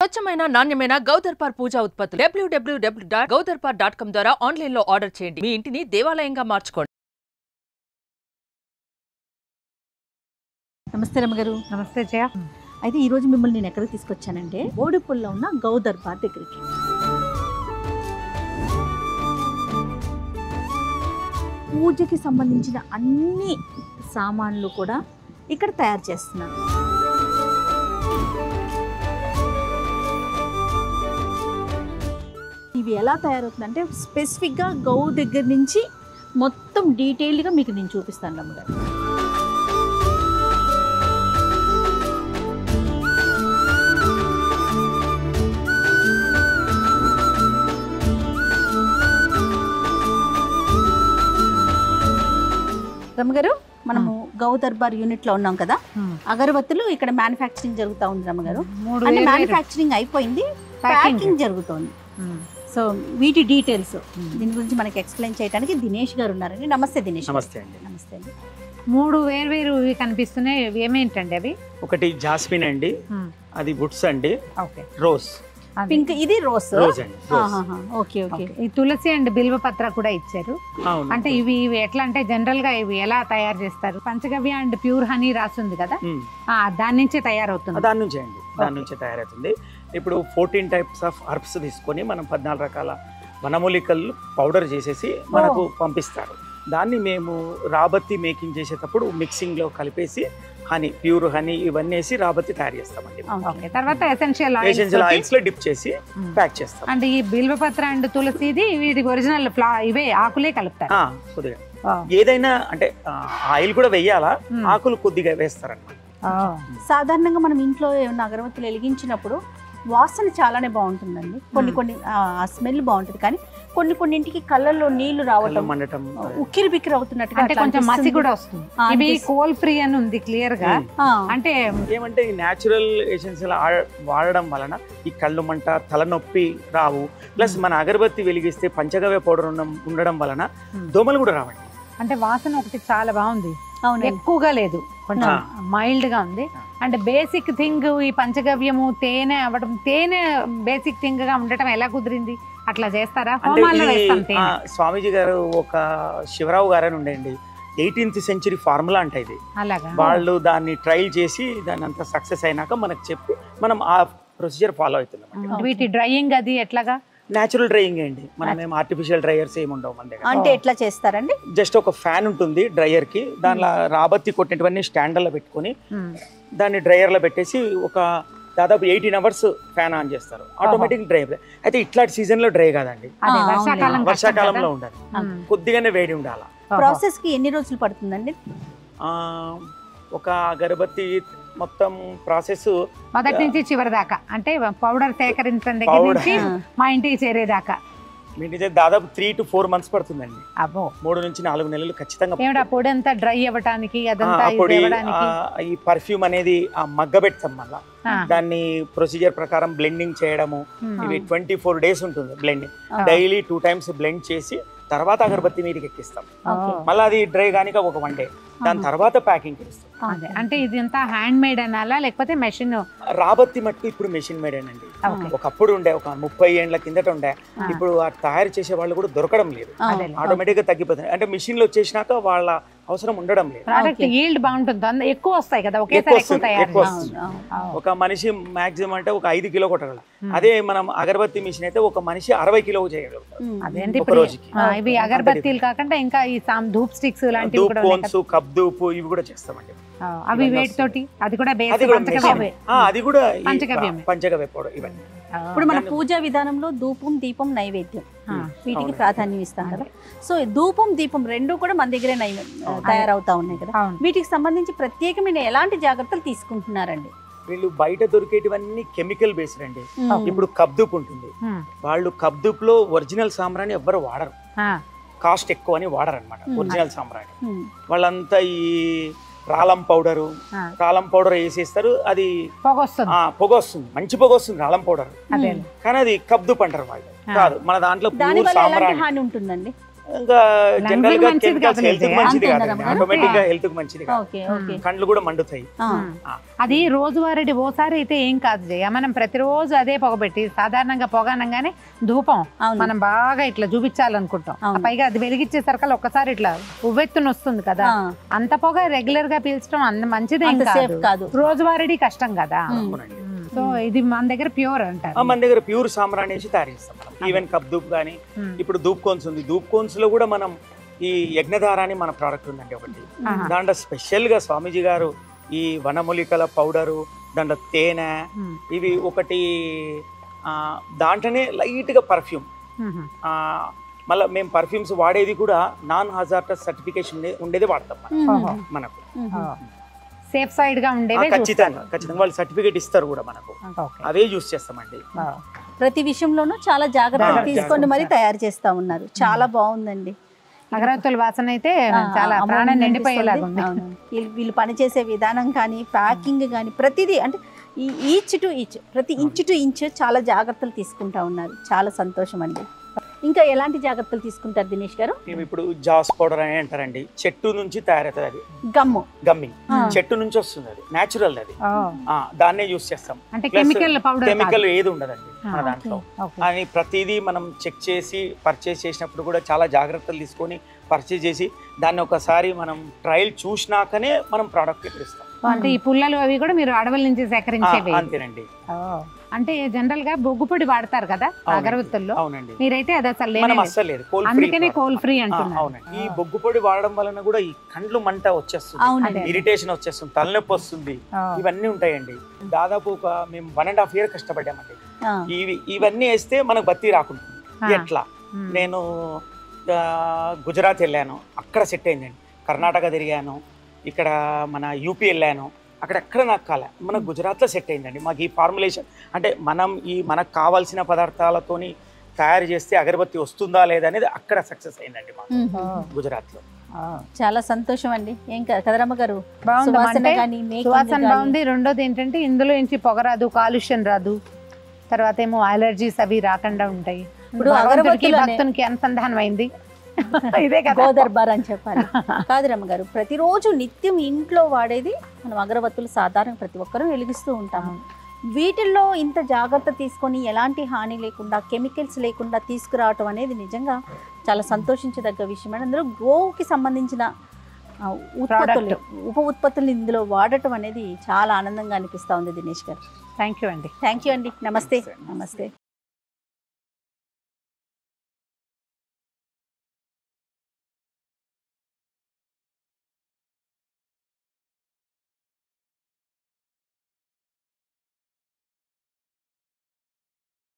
స్వచ్ఛమైన నాణ్యమైన గౌదర్పార్ పూజా ఉత్పత్తులు www.gaudarpar.com ద్వారా ఆన్లైన్ లో ఆర్డర్ చేయండి. మీ ఇంటిని దేవాలయంగా మార్చుకోండి. నమస్తే రమగారు. నమస్తే జయ. అయితే ఈ రోజు మిమ్మల్ని నేను ఎక్కడికి తీసుకొచ్చానంటే బోడిపల్లిలో ఉన్న గౌదర్పార్ దగ్గరికి. పూజకి సంబంధించిన అన్ని సామాన్లు కూడా ఇక్కడ తయారు చేస్తున్నారు. ఇవి ఎలా తయారవుతుందంటే స్పెసిఫిక్గా గౌ దగ్గర నుంచి మొత్తం డీటెయిల్డ్గా మీకు నేను చూపిస్తాను రమ్మగారు. రమ్మగారు, మనము గౌదర్బార్ యూనిట్ లో ఉన్నాం కదా, అగరబత్తులు ఇక్కడ మ్యానుఫ్యాక్చరింగ్ జరుగుతూ ఉంది రమ్మగారు. అంటే మ్యానుఫ్యాక్చరింగ్ అయిపోయింది, ప్యాకింగ్ జరుగుతోంది. సో వీటి డీటెయిల్స్ దీని గురించి మనకి ఎక్స్ప్లెయిన్ చేయడానికి దినేష్ గారు ఉన్నారండి. నమస్తే దినేష్. నమస్తే అండి. నమస్తే అండి. 3 వేరు కనిపిస్తున్నాయి. ఏమేంటండి అవి? ఒకటి జాస్మిన్ అండి, అది వుడ్స్ అండి, ఓకే, రోజ్ పింక్, ఇది రోజ్. రోజ్ అండి. Okay okay. ఈ తులసి అండ్ బిల్వ పత్ర కూడా ఇచ్చారు. అంటే ఇవి ఎట్లా అంటే జనరల్ గా ఇవి ఎలా తయారు చేస్తారు? పంచగవ్య అండ్ ప్యూర్ హనీ రాస్తుంది కదా, దాని నుంచే తయారవుతుంది. దాని నుంచే అండి, దాని నుంచే తయారవుతుంది. ఇప్పుడు 14 టైప్స్ ఆఫ్ హర్బ్స్ తీసుకొని మనం 14 రకాల వనమూలికలు పౌడర్ చేసేసి మనకు పంపిస్తారు. దాన్ని మేము రాబత్తి మేకింగ్ చేసేటప్పుడు మిక్సింగ్ లో కలిపేసి హనీ, ప్యూర్ హనీ ఇవన్నీ వేసి రాబత్తి తయారు చేస్తామండి. తర్వాత ఎసెన్షియల్ ఆయిల్స్ లో డిప్ చేసి ప్యాక్ చేస్తాం. అంటే ఈ బిల్వపత్ర అండ్ తులసిది వీటి ఒరిజినల్ ఇవే ఆకులే కలుపుతారు కొద్దిగా. ఏదైనా అంటే ఆయిల్ కూడా వెయ్యాలా, ఆకులు కొద్దిగా వేస్తారన్నమాట. సాధారణంగా మనం ఇంట్లో ఏమన్నా అగరబత్తులు వెలిగించినప్పుడు వాసన చాలానే బాగుంటుందండి. కొన్ని స్మెల్ బాగుంటుంది, కానీ కొన్నింటికి కళ్ళల్లో నీళ్లు రావటం, ఉక్కిరి బిక్కిరి అవుతున్నట్టుగా, అంటే కొంచెం మసి కూడా వస్తుంది. ఇవి కోల్ ఫ్రీ అని ఉంది క్లియర్ గా. అంటే ఏమంటే ఈ న్యాచురల్ ఎసెన్షియల్ వాడడం వలన ఈ కళ్ళు మంట, తలనొప్పి రావు. ప్లస్ మన అగరబత్తి వెలిగిస్తే పంచగవ్య పౌడర్ ఉండడం వలన దోమలు కూడా రావండి. అంటే వాసన ఒకటి చాలా బాగుంది, ఎక్కువగా లేదు, కొంచెం మైల్డ్ గా ఉంది. అంటే బేసిక్ థింగ్ ఈ పంచగవ్యము తేనె అవ్వడం, తేనె బేసిక్ థింగ్ గా ఉండటం ఎలా కుదిరింది? అట్లా చేస్తారా? స్వామీజీ గారు ఒక శివరావు గారు అని ఉండేయండి, 18th సెంచరీ ఫార్ములా అంటే ఇది. అలాగా వాళ్ళు దాన్ని ట్రయల్ చేసి దాన్ని అంతా సక్సెస్ అయినాక మనకు చెప్పి మనం ఆ ప్రొసీజర్ ఫాలో అవుతున్నాం. వీటి డ్రైయింగ్ అది ఎట్లాగా? న్యాచురల్ డ్రైయింగ్ అండి, మనం ఏం ఆర్టిఫిషియల్ డ్రైయర్స్ ఏమి ఉండవు మన దగ్గర. అంటే ఎట్లా చేస్తారండి? జస్ట్ ఒక ఫ్యాన్ ఉంటుంది డ్రైయర్ కి, దానిలో రాబత్తి కొట్టినవన్నీ స్టాండర్లో పెట్టుకొని దాన్ని డ్రైయర్ లో పెట్టేసి ఒక దాదాపు 18 hours ఫ్యాన్ ఆన్ చేస్తారు, ఆటోమేటిక్ డ్రై. అయితే ఇట్లాంటి సీజన్ లో డ్రై కాదండి, వర్షాకాలంలో ఉండాలి, కొద్దిగానే వేడి ఉండాలి. ప్రాసెస్ కి ఎన్ని రోజులు పడుతుందండి? ఒక అగరబత్తి మొత్తం ప్రాసెస్ మొదటి నుంచి చివరి దాకా, అంటే పౌడర్ సేకరించడం దగ్గర నుంచి మా ఇంటికి చేరేదాకా దాదాపు 3 to 4 months పడుతుందండి. అబ్బో, 3 నుంచి 4 నెలలు ఖచ్చితంగా. పొడి అంతా డ్రై అవ్వడానికి, ఈ పర్ఫ్యూమ్ అనేది ఆ మగ్గ పెడతాం, మళ్ళా దాన్ని ప్రొసీజర్ ప్రకారం బ్లెండింగ్ చేయడము. ఇవి 24 days ఉంటుంది బ్లెండింగ్. డైలీ 2 times బ్లెండ్ చేసి తర్వాత అగరబత్తి మీదకి ఎక్కిస్తాం. మళ్ళీ అది డ్రై కానిక ఒక 1 day, దాని తర్వాత ప్యాకింగ్ చేస్తాం. అంటే ఇది అంతా హ్యాండ్ మేడ్ అనాలా లేకపోతే మెషిన్? రాబత్తి మట్టుకు ఇప్పుడు మెషిన్ మేడ్ అండి. ఒకప్పుడు ఉండే, ఒక 30 ఏళ్ల కిందట ఉండే. ఇప్పుడు తయారు చేసే వాళ్ళు కూడా దొరకడం లేదు, ఆటోమేటిక్ గా తగ్గిపోతుంది. అంటే మిషన్ లో వచ్చేసినాక వాళ్ళ అవసరం ఉండడం లేదు. ఈల్డ్ బాగుంటుంది, ఎక్కువ వస్తాయి కదా ఒకేసారి, ఎక్కువ వస్తుంది. ఒక మనిషి మాక్సిమం అంటే ఒక 5 కిలో కొట్టగలరు. అదే మనం అగరబత్తి మిషన్ అయితే ఒక మనిషి 60 కిలో చేయగలుగుతారు ఒక రోజుకి. ఇవి అగరబత్తీలు కాకుండా ఇంకా ఈ ధూప్ స్టిక్స్ లాంటివి కూడా, కప్ ధూప్ ఇవి కూడా చేస్తామండి. అవి వేటితోటి? అది కూడా అది కూడా పంచగవ్య పౌడర్. ఇవన్నీ ఇప్పుడు మన పూజా విధానంలో ధూపం, దీపం, నైవేద్యం వీటికి ప్రాధాన్యం ఇస్తాం కదా. సో ధూపం, దీపం రెండు కూడా మన దగ్గరే తయారవుతా ఉన్నాయి కదా. వీటికి సంబంధించి ప్రత్యేకమైన ఎలాంటి జాగ్రత్తలు తీసుకుంటున్నారండి? వీళ్ళు బయట దొరికేటివన్నీ కెమికల్ బేస్డ్ అండి. ఇప్పుడు కబ్దూప్ ఉంటుంది, వాళ్ళు కబ్దూప్ లో ఒరిజినల్ సాంబ్రాణి ఎవ్వరు వాడరు, కాస్ట్ ఎక్కువ అని వాడరు అనమాట ఒరిజినల్ సాంబ్రాణి. వాళ్ళంతా ఈ రాలం పౌడర్ వేసేస్తారు, అది పొగ వస్తుంది, మంచి పొగ వస్తుంది రాలం పౌడర్, కానీ అది కబ్దూప్ అంటారు వాళ్ళు. కాదు, మన దాంట్లో ఉంటుందండి. ఇంకా జనరల్ గా మంచిది కెమికల్స్ కాదు హెల్త్ కి మంచిది అంతేనా కాదు, రమణ? ఆటోమేటిక్ గా హెల్త్ కి మంచిది కాదు, ఓకే ఓకే కండ్లు కూడా మండుతాయి. అది రోజువారీ ఓసారి అయితే ఏం కాదు జయ, మనం ప్రతిరోజు అదే పొగబెట్టి సాధారణంగా పొగ అనగానే ధూపం అవును. మనం బాగా ఇట్లా చూపించాలనుకుంటాం, అవును. పైగా అది వెలిగించేసరికల్లా ఒక్కసారి ఇట్లా ఉవ్వెత్తున వస్తుంది కదా, అంత పొగ రెగ్యులర్ గా పీల్చడం అంత మంచిదేం అంత సేఫ్ కాదు. రోజువారీ కష్టం కదా. అవునండి. సో ఇది మన దగ్గర ప్యూర్ అంటారు. మన దగ్గర ప్యూర్ సాంబ్రాణి నుంచి తయారు చేస్తాం మనం. ఈవెన్ కప్ ధూప్ కానీ, ఇప్పుడు ధూప్ కోన్స్ ఉంది, ధూప్ కోన్స్ లో కూడా మనం ఈ యజ్ఞధార అని మన ప్రోడక్ట్ ఉందండి ఒకటి. దాంట్లో స్పెషల్ గా స్వామీజీ గారు ఈ వనమూలికల పౌడరు, దాంట్లో తేనె, ఇవి ఒకటి దాంట్లోనే లైట్ గా పర్ఫ్యూమ్, మళ్ళీ మేము పర్ఫ్యూమ్స్ వాడేది కూడా నాన్ హజార్టస్ సర్టిఫికేషన్ ఉండేది వాడతాం మనకు. సేఫ్ సైడ్ గా ఉండేవి ఖచ్చితంగా వాళ్ళు సర్టిఫికేట్ ఇస్తారు కూడా మనకు, అవే యూస్ చేస్తామండి. ప్రతి విషయంలోనూ చాలా జాగ్రత్తలు తీసుకొని మరి తయారు చేస్తా ఉన్నారు. చాలా బాగుందండి. అగరత్తుల వాసన అయితే చాలా ప్రాణం నిండిపోయేలాగా ఉంది. వీళ్ళు పనిచేసే విధానం కానీ, ప్యాకింగ్ కానీ, ప్రతిదీ అంటే ఈచ్ టు ఈచ్, ప్రతి ఇంచ్ టు ఇంచ్ చాలా జాగ్రత్తలు తీసుకుంటా ఉన్నారు. చాలా సంతోషం అండి. ఇంకా ఎలాంటి జాగ్రత్తలు తీసుకుంటారు దినేష్ గారు? మేము ఇప్పుడు జాస్ పౌడర్ అని అంటారండి, చెట్టు నుంచి తయారవుతుంది అది, గమ్ము గమ్మింగ్ చెట్టు నుంచి వస్తుంది, అది నేచురల్, అది దాన్నే యూస్ చేస్తాం. అంటే కెమికల్ పౌడర్, కెమికల్ ఏది ఉండదండి మన దాంట్లో. అని ప్రతిదీ మనం చెక్ చేసి పర్చేస్ చేసినప్పుడు కూడా చాలా జాగ్రత్తలు తీసుకొని పర్చేస్ చేసి దాన్ని ఒకసారి మనం ట్రయల్ చూసినాకనే మనం ప్రోడక్ట్ ఇస్తాం. అంటే ఈ పుల్లలు అవి కూడా మీరు అడవుల నుంచి సేకరించేవి? అంతేనండి. అంటే జనరల్ గా బొగ్గు పొడి వాడతారు కదా అగరవత్తుల్లో, అవునండి. మీరైతే అది అసలు లేదు, అందుకనే కోల్ ఫ్రీ అంటున్నారు. అవునండి. ఈ బొగ్గు పొడి వాడడం వలన కూడా ఈ కండ్లు మంట వచ్చేస్తుంది, ఇరిటేషన్ వచ్చేస్తుంది, తలనొప్పి వస్తుంది, ఇవన్నీ ఉంటాయండి. దాదాపు మేము 1.5 years కష్టపడ్డామండి. ఇవన్నీ వేస్తే మనకు బత్తి రాకుండా. ఎట్లా నేను గుజరాత్ వెళ్ళాను, అక్కడ సెట్ అయిందండి. కర్ణాటక తిరిగాను, ఇక్కడ మన యూపీ వెళ్ళాను, అక్కడెక్కడ నాకు కాలే, మన గుజరాత్లో సెట్ అయిందండి. మాకు ఈ ఫార్ములేషన్ అంటే మనకు కావాల్సిన పదార్థాలతోని తయారు చేస్తే అగరబత్తి వస్తుందా లేదా అనేది అక్కడ సక్సెస్ అయిందండి మాకు గుజరాత్లో. చాలా సంతోషం అండి. ఏం కదరమ్మ గారు, సువాసన బాగుంది. రెండోది ఏంటంటే ఇందులో నుంచి పొగ రాదు, కాలుష్యం రాదు, తర్వాత ఏమో అలర్జీస్ అవి రాకుండా ఉంటాయి. ఇప్పుడు భక్తునికి అనుసంధానం అయింది ఇదే కదా గోదర్బార్ అని చెప్పాలి. కాదురమ్మ గారు, ప్రతిరోజు నిత్యం ఇంట్లో వాడేది మనం అగరబత్తులు సాధారణ ప్రతి ఒక్కరూ వెలిగిస్తూ ఉంటాము. వీటిల్లో ఇంత జాగ్రత్త తీసుకొని ఎలాంటి హాని లేకుండా, కెమికల్స్ లేకుండా తీసుకురావటం అనేది నిజంగా చాలా సంతోషించదగ్గ విషయం. అందులో గోవుకి సంబంధించిన ఉత్పత్తులు, ఉప ఉత్పత్తులు ఇందులో వాడటం అనేది చాలా ఆనందంగా అనిపిస్తూ ఉంది దినేష్ గారు. థ్యాంక్ యూ అండి. థ్యాంక్ యూ అండి. నమస్తే. నమస్తే.